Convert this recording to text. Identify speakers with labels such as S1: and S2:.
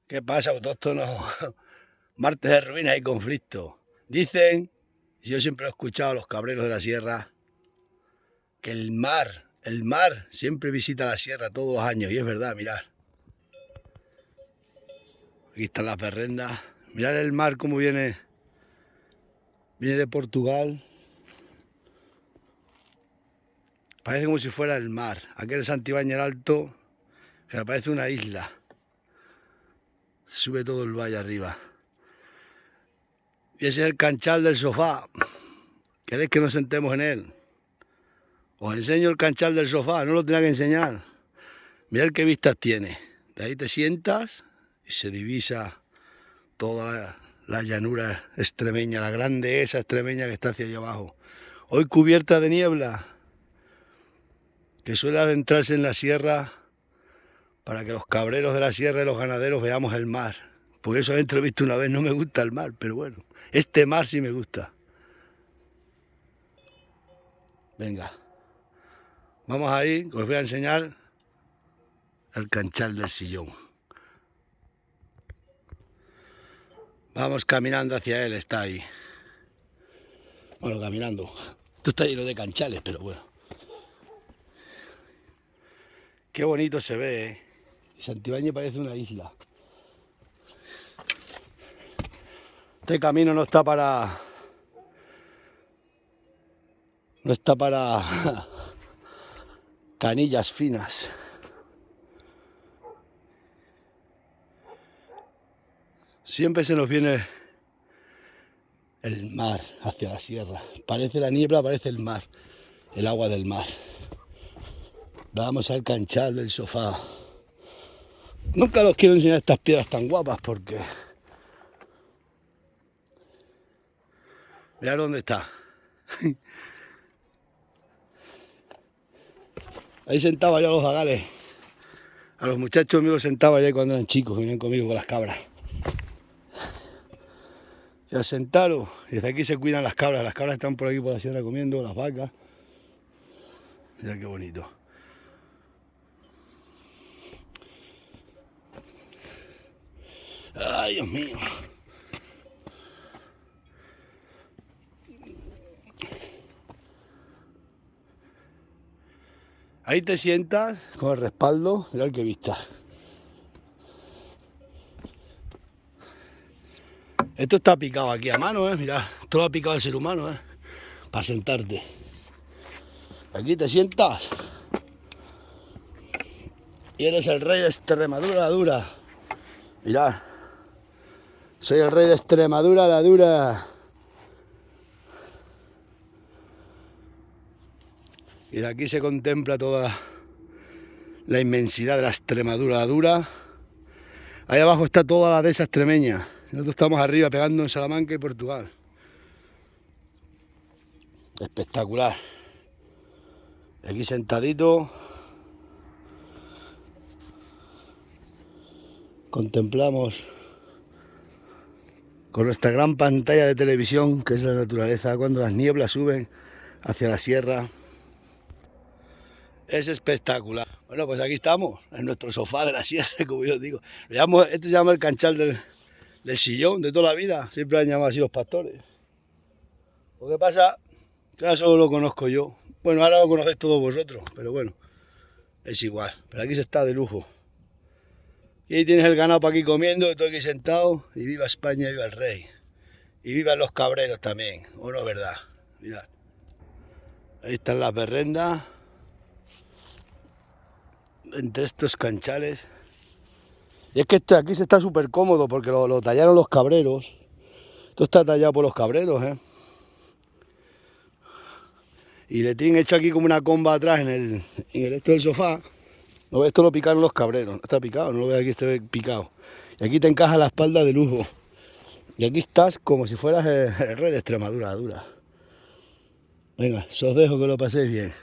S1: ¿Qué pasa, autóctonos? Martes de ruinas y conflicto. Dicen, y yo siempre he escuchado a los cabreros de la sierra, que el mar siempre visita la sierra todos los años. Y es verdad, mirad. Aquí están las berrendas. Mirad el mar cómo viene. Viene de Portugal. Parece como si fuera el mar. Aquel Santibáñez el Alto, que parece una isla. Sube todo el valle arriba. Y ese es el canchal del sofá. ¿Queréis que nos sentemos en él? Os enseño el canchal del sofá, no lo tenía que enseñar. Mirad qué vistas tiene. De ahí te sientas y se divisa toda la llanura extremeña, la grande esa extremeña que está hacia allá abajo. Hoy cubierta de niebla, que suele adentrarse en la sierra para que los cabreros de la sierra y los ganaderos veamos el mar. Por eso adentro he visto una vez, no me gusta el mar, pero bueno, este mar sí me gusta. Venga, vamos ahí, os voy a enseñar el canchal del sillón. Vamos caminando hacia él, está ahí. Bueno, caminando. Esto está lleno de canchales, pero bueno. Qué bonito se ve, ¿eh? Santibáñez parece una isla. Este camino no está para canillas finas. Siempre se nos viene el mar hacia la sierra. Parece la niebla, parece el mar, el agua del mar. Vamos al canchal del sofá. Nunca los quiero enseñar estas piedras tan guapas porque... Mirad dónde está. Ahí sentaba yo a los zagales. A los muchachos míos los sentaba ya cuando eran chicos, que venían conmigo con las cabras. Se asentaron y desde aquí se cuidan las cabras. Las cabras están por aquí por la sierra comiendo, las vacas. Mirad qué bonito. Ay, Dios mío. Ahí te sientas con el respaldo, mirad qué vista. Esto está picado aquí a mano, mirad. Esto lo ha picado el ser humano, para sentarte. Aquí te sientas y eres el rey de Extremadura la dura. Mirad. Soy el rey de Extremadura la dura. Y de aquí se contempla toda la inmensidad de la Extremadura la dura. Ahí abajo está toda la dehesa extremeña. Nosotros estamos arriba pegando en Salamanca y Portugal. Espectacular. Aquí sentadito. Contemplamos con nuestra gran pantalla de televisión, que es la naturaleza, cuando las nieblas suben hacia la sierra. Es espectacular. Bueno, pues aquí estamos, en nuestro sofá de la sierra, como yo digo. Este se llama el canchal del sillón de toda la vida. Siempre han llamado así los pastores. Lo que pasa, que ahora solo lo conozco yo. Bueno, ahora lo conocéis todos vosotros, pero bueno, es igual. Pero aquí se está de lujo. Y ahí tienes el ganado para aquí comiendo, todo aquí sentado. Y viva España, viva el rey. Y vivan los cabreros también, ¿o no es verdad? Mirad. Ahí están las berrendas. Entre estos canchales. Y es que aquí se está súper cómodo porque lo tallaron los cabreros. Esto está tallado por los cabreros, Y le tienen hecho aquí como una comba atrás en el esto del sofá. No, esto lo picaron los cabreros. No está picado, no lo ves aquí, está picado. Y aquí te encaja la espalda de lujo. Y aquí estás como si fueras el rey de Extremadura dura. Venga, os dejo que lo paséis bien.